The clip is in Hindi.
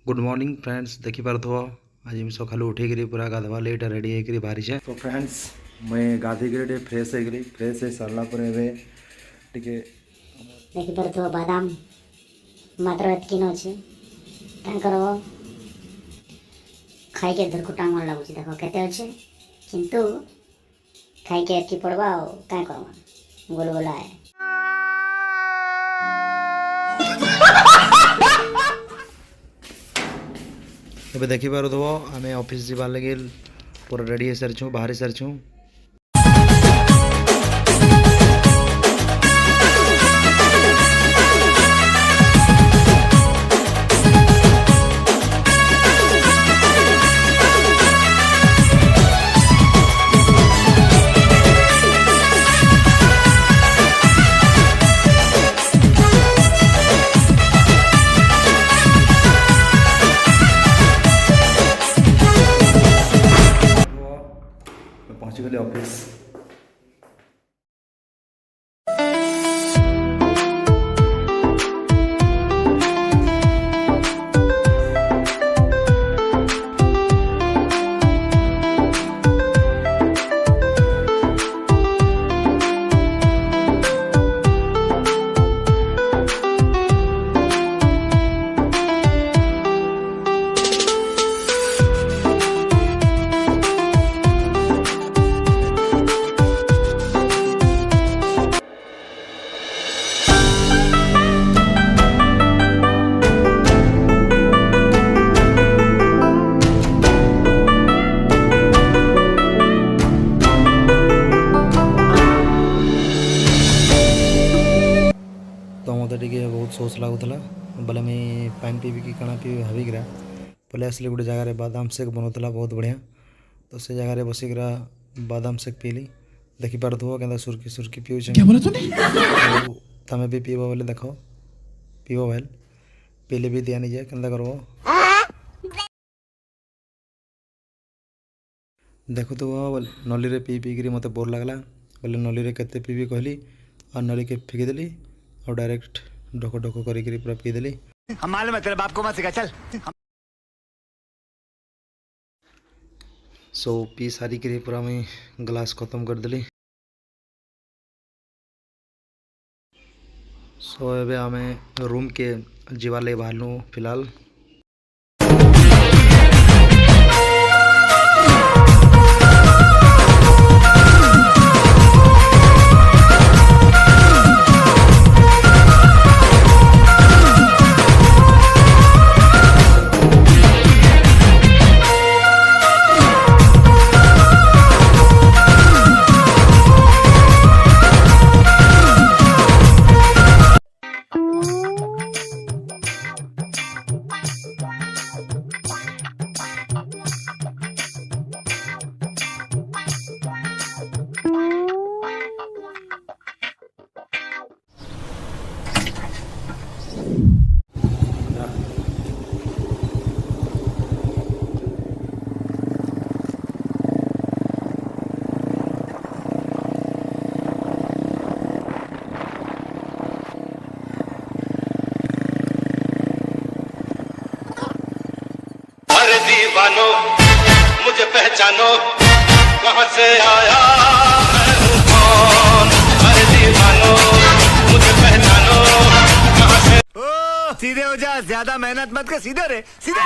गुड मॉर्निंग फ्रेंड्स देखी पार्थो आज मैं सकाल उठे पूरा गाधवा लेट रेडी होकर बाहरी है। तो फ्रेंड्स मैं गाधे फ्रेश हो सारा टे देखी पार्थो बादाम मात्र एतकिन अच्छे खाई के धरको टांगण लगुच देख केते अच्छे किंतु खाई के एतकी पड़वा क्या करवा गोल गोला है। ଏବେ ଦେଖିପାରୁଥିବ ଆମେ ଅଫିସ୍ ଯିବା ଲାଗି ପୁରା ରେଡ଼ି ହେଇସାରିଛୁ ବାହାରି ସାରିଛୁ। पहुँच गए ऑफिस। तो मत टे बहुत सोच लगुला बोले मुझे पानी पीबी कि कଣା पीबी भाविकरा पहले आसली गोटे जगार बादाम शेक बनाऊला बहुत बढ़िया। तो से जगार बसिकरा बादाम शेक पीली देखी पार्थो क्या सुरकी सुरकी पीऊँ तमें भी पीब बोले देख पीब भाई पीले भी दिया नहीं जाए क्या करव देखु तो नली पी पीकरी मत बोर लगला बोले नली के पीबी कहली और नली के फिकीदेली और डायरेक्ट ढोको ढोको करी पूरा पीदेली। मालूम है तेरे बाप को मत सिखा चल। सो पी सारी करी पूरा मैं ग्लास खत्म कर देली। सो एबे आमे रूम के जीवाले बाहर फिलहाल दीवानो मुझे पहचानो कहाँ से आया मैं हूँ कौन। अरे दीवानो मुझे पहचानो कहाँ से। ओ सीधे हो जा ज्यादा मेहनत मत कर सीधे रे सीधे।